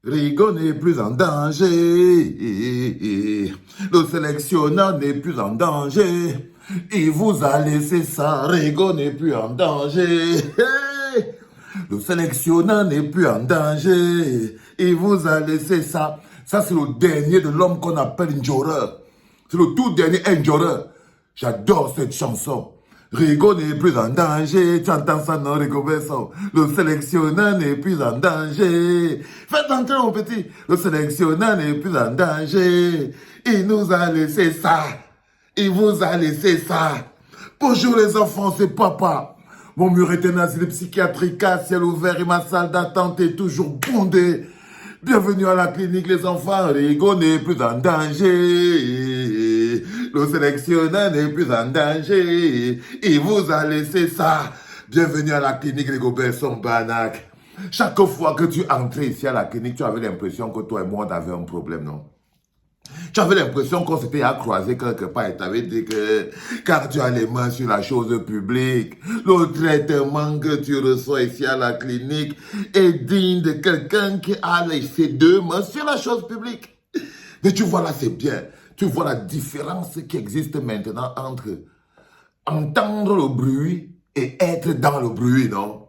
Rigo n'est plus en danger. Le sélectionneur n'est plus en danger. Il vous a laissé ça. Rigo n'est plus en danger. Le sélectionneur n'est plus en danger. Il vous a laissé ça. Ça, c'est le dernier de l'homme qu'on appelle Njora. C'est le tout dernier Njora. J'adore cette chanson. Rigo n'est plus en danger. Tu entends ça, non, Rigo Besson? Le sélectionneur n'est plus en danger. Faites entrer, mon petit. Le sélectionneur n'est plus en danger. Il nous a laissé ça. Il vous a laissé ça. Bonjour les enfants, c'est papa. Mon mur est un asile psychiatrique à ciel ouvert et ma salle d'attente est toujours bondée. Bienvenue à la clinique les enfants, Rigo n'est plus en danger. Le sélectionneur n'est plus en danger. Il vous a laissé ça. Bienvenue à la clinique Rigo Besson Banac. Chaque fois que tu entrais ici à la clinique, tu avais l'impression que toi et moi on avait un problème, non? Tu avais l'impression qu'on s'était à croiser quelque part et tu avais dit que car tu as les mains sur la chose publique, le traitement que tu reçois ici à la clinique est digne de quelqu'un qui a ses deux mains sur la chose publique. Mais tu vois là, c'est bien. Tu vois la différence qui existe maintenant entre entendre le bruit et être dans le bruit, non?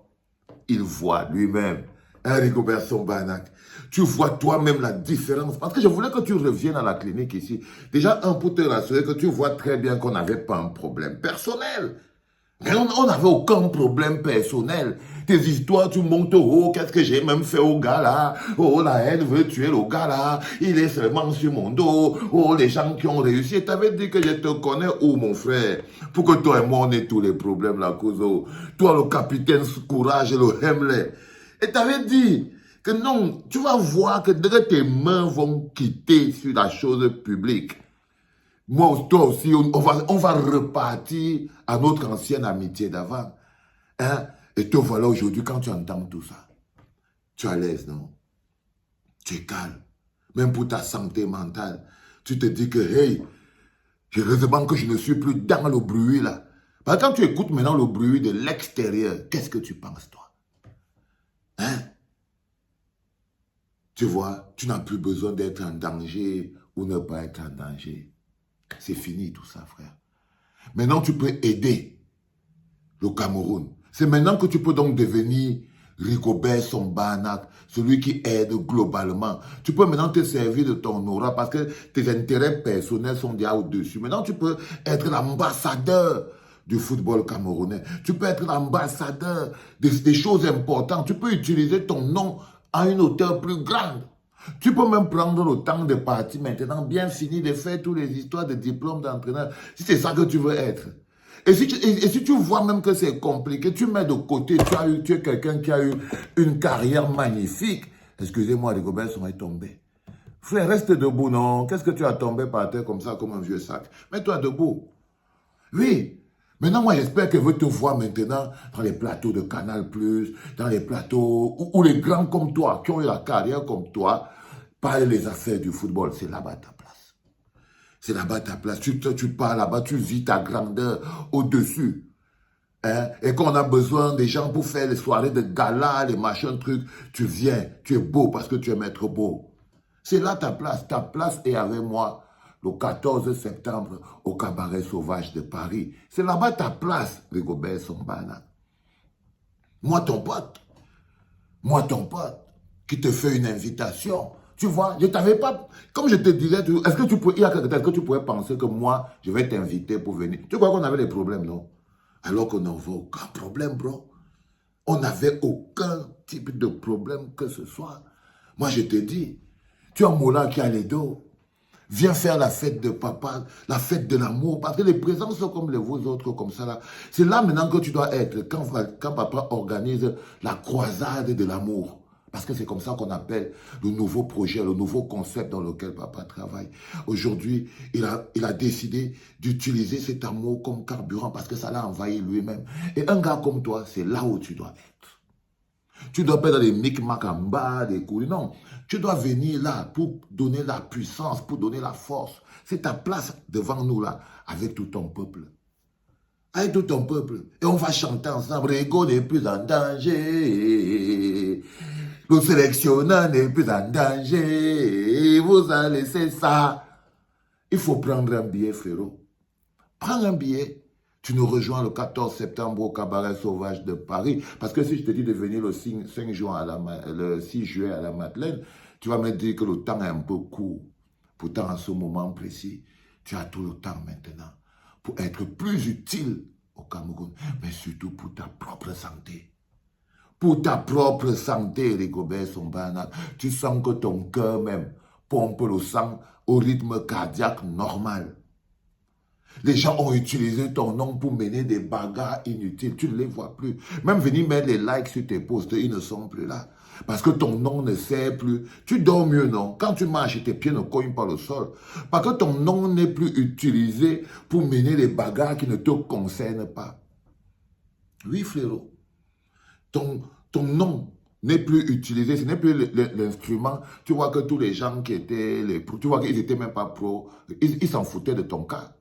Il voit lui-même. Rigo Besson Banac. Tu vois toi-même la différence. Parce que je voulais que tu reviennes à la clinique ici. Déjà, pour te rassurer que tu vois très bien qu'on n'avait pas un problème personnel. Mais on n'avait aucun problème personnel. Tes histoires, tu montes haut. Qu'est-ce que j'ai même fait au gars là? Oh, la haine veut tuer le gars là. Il est seulement sur mon dos. Oh, les gens qui ont réussi. Tu avais dit que je te connais où, mon frère? Pour que toi et moi, on ait tous les problèmes là, Kozo. Toi, le capitaine Courage et le Hemley. Et tu avais dit que non, tu vas voir que dès que tes mains vont quitter sur la chose publique, moi, toi aussi, on va repartir à notre ancienne amitié d'avant. Hein? Et te voilà aujourd'hui, quand tu entends tout ça, tu es à l'aise, non? Tu es calme. Même pour ta santé mentale. Tu te dis que, hey, heureusement que je ne suis plus dans le bruit là. Parce que quand tu écoutes maintenant le bruit de l'extérieur, qu'est-ce que tu penses, toi? Hein? Tu vois, tu n'as plus besoin d'être en danger ou ne pas être en danger. C'est fini tout ça, frère. Maintenant, tu peux aider le Cameroun. C'est maintenant que tu peux donc devenir Rigo Besson Banac, celui qui aide globalement. Tu peux maintenant te servir de ton aura parce que tes intérêts personnels sont déjà au-dessus. Maintenant, tu peux être l'ambassadeur du football camerounais. Tu peux être l'ambassadeur des choses importantes. Tu peux utiliser ton nom à une hauteur plus grande. Tu peux même prendre le temps de partir maintenant, bien fini de faire toutes les histoires de diplômes d'entraîneur, si c'est ça que tu veux être. Et si tu vois même que c'est compliqué, tu mets de côté, tu es quelqu'un qui a eu une carrière magnifique. Excusez-moi, Rigo Besson est tombé. Frère, reste debout, non? Qu'est-ce que tu as tombé par terre comme ça, comme un vieux sac? Mets-toi debout. Oui. Maintenant, moi, j'espère qu'elle veut te voir maintenant dans les plateaux de Canal+, dans les plateaux où les grands comme toi, qui ont eu la carrière comme toi, parlent les affaires du football. C'est là-bas ta place. C'est là-bas ta place. Tu pars là-bas, tu vis ta grandeur au-dessus. Hein? Et quand on a besoin des gens pour faire les soirées de gala, les machins, trucs, tu viens. Tu es beau parce que tu es maître beau. C'est là ta place. Ta place est avec moi le 14 septembre au Cabaret Sauvage de Paris. C'est là-bas ta place, Rigo Besson Banac. Moi ton pote, qui te fait une invitation. Tu vois, je t'avais pas... Comme je te disais, est-ce que tu pourrais penser que moi, je vais t'inviter pour venir? Tu crois qu'on avait des problèmes, non? Alors qu'on n'avait aucun problème, bro. On n'avait aucun type de problème que ce soit. Moi, je te dis, tu as Mola qui a les dos. Viens faire la fête de papa, la fête de l'amour, parce que les présents sont comme les vos autres, comme ça là. C'est là maintenant que tu dois être, quand papa organise la croisade de l'amour. Parce que c'est comme ça qu'on appelle le nouveau projet, le nouveau concept dans lequel papa travaille. Aujourd'hui, il a décidé d'utiliser cet amour comme carburant parce que ça l'a envahi lui-même. Et un gars comme toi, c'est là où tu dois être. Tu ne dois pas être dans les micmacs en bas, des couilles. Non, tu dois venir là pour donner la puissance, pour donner la force. C'est ta place devant nous là, avec tout ton peuple. Avec tout ton peuple. Et on va chanter ensemble. Rigo n'est plus en danger. Le sélectionneur n'est plus en danger. Il vous a laissé ça. Il faut prendre un billet, frérot. Prends un billet. Tu nous rejoins le 14 septembre au Cabaret Sauvage de Paris. Parce que si je te dis de venir le 6 juin le 6 juillet à la Madeleine, tu vas me dire que le temps est un peu court. Pourtant, en ce moment précis, tu as tout le temps maintenant pour être plus utile au Cameroun, mais surtout pour ta propre santé. Pour ta propre santé, Rigobert Sambana, tu sens que ton cœur même pompe le sang au rythme cardiaque normal. Les gens ont utilisé ton nom pour mener des bagarres inutiles. Tu ne les vois plus. Même venir mettre les likes sur tes posts, ils ne sont plus là. Parce que ton nom ne sert plus. Tu dors mieux, non? Quand tu marches, tes pieds ne cognent pas le sol. Parce que ton nom n'est plus utilisé pour mener les bagarres qui ne te concernent pas. Oui, frérot. Ton nom n'est plus utilisé. Ce n'est plus l'instrument. Tu vois que tous les gens qui étaient les pros, tu vois qu'ils n'étaient même pas pros. Ils s'en foutaient de ton cas.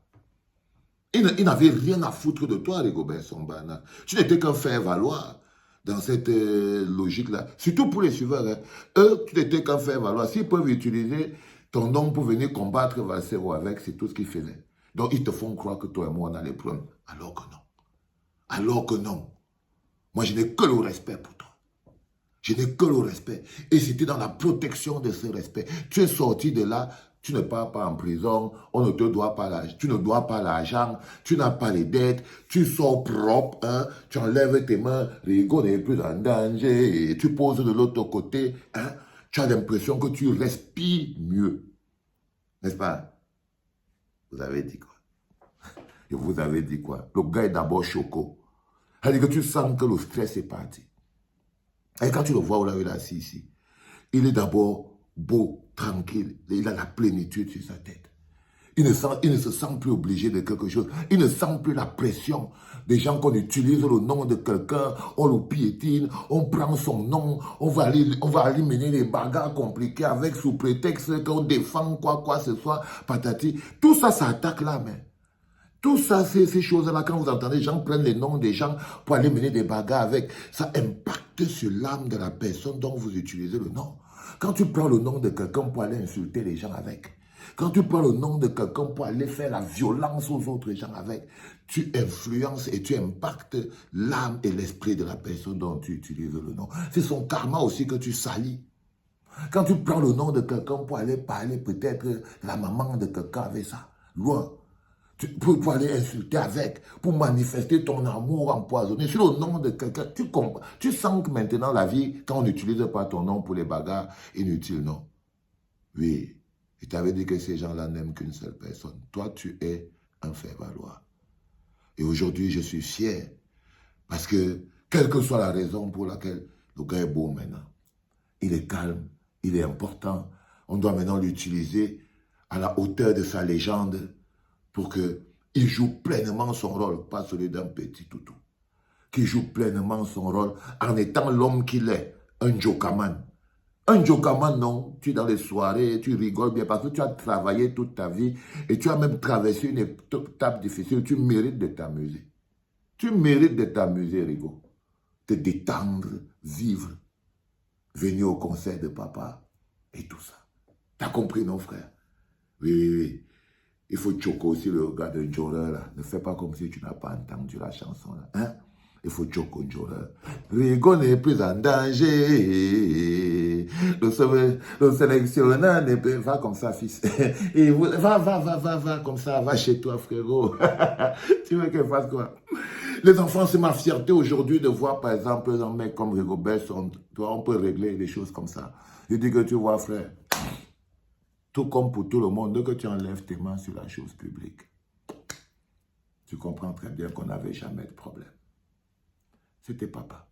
Ils n'avaient rien à foutre de toi, Rigobert Sambana. Tu n'étais qu'un faire-valoir dans cette logique-là. Surtout pour les suiveurs. Hein. Eux, tu n'étais qu'un faire-valoir. S'ils peuvent utiliser ton nom pour venir combattre Valsero avec, c'est tout ce qu'ils faisaient. Donc, ils te font croire que toi et moi, on a les problèmes. Alors que non. Alors que non. Moi, je n'ai que le respect pour toi. Je n'ai que le respect. Et c'était dans la protection de ce respect. Tu es sorti de là. Tu ne pars pas en prison, on ne te doit pas l'argent, tu ne dois pas l'argent, tu n'as pas les dettes, tu sors propre, hein, tu enlèves tes mains, Rigo n'est plus en danger, et tu poses de l'autre côté, hein, tu as l'impression que tu respires mieux. N'est-ce pas? Vous avez dit quoi? Et vous avez dit quoi? Le gars est d'abord choco. C'est-à-dire que tu sens que le stress est parti. Et quand tu le vois, là, il est assis ici. Il est d'abord beau, tranquille, il a la plénitude sur sa tête. Il ne se sent plus obligé de quelque chose. Il ne sent plus la pression des gens qu'on utilise le nom de quelqu'un, on le piétine, on prend son nom, on va aller mener des bagarres compliquées avec sous prétexte qu'on défend quoi que ce soit, patati. Tout ça, ça attaque l'âme. Tout ça, ces choses-là, quand vous entendez les gens prennent les noms des gens pour aller mener des bagarres avec, ça impacte sur l'âme de la personne dont vous utilisez le nom. Quand tu prends le nom de quelqu'un pour aller insulter les gens avec, quand tu prends le nom de quelqu'un pour aller faire la violence aux autres gens avec, tu influences et tu impactes l'âme et l'esprit de la personne dont tu utilises le nom. C'est son karma aussi que tu salis. Quand tu prends le nom de quelqu'un pour aller parler peut-être la maman de quelqu'un avec ça, loin, pour aller insulter avec, pour manifester ton amour empoisonné sur le nom de quelqu'un. Tu sens que maintenant la vie, quand on n'utilise pas ton nom pour les bagarres inutiles, non? Oui, je t'avais dit que ces gens-là n'aiment qu'une seule personne. Toi, tu es un faire-valoir. Et aujourd'hui, je suis fier parce que, quelle que soit la raison pour laquelle le gars est beau maintenant, il est calme, il est important. On doit maintenant l'utiliser à la hauteur de sa légende pour qu'il joue pleinement son rôle, pas celui d'un petit toutou. Qu'il joue pleinement son rôle en étant l'homme qu'il est, un jokaman. Un jokaman, non, tu es dans les soirées, tu rigoles bien parce que tu as travaillé toute ta vie et tu as même traversé une étape difficile, tu mérites de t'amuser. Tu mérites de t'amuser, Rigo. Te détendre, vivre, venir au concert de papa et tout ça. T'as compris, non, frère? Oui. Il faut choquer aussi le gars de Njora, là. Ne fais pas comme si tu n'as pas entendu la chanson, là. Hein? Il faut choquer Njora. Rigo n'est plus en danger. Le sélectionneur n'est plus... Va comme ça, fils. Et va comme ça. Va chez toi, frérot. Tu veux qu'il fasse quoi? Les enfants, c'est ma fierté aujourd'hui de voir, par exemple, un mec comme Rigobert, on peut régler des choses comme ça. Je dis que tu vois, frère, tout comme pour tout le monde, dès que tu enlèves tes mains sur la chose publique, tu comprends très bien qu'on n'avait jamais de problème. C'était papa.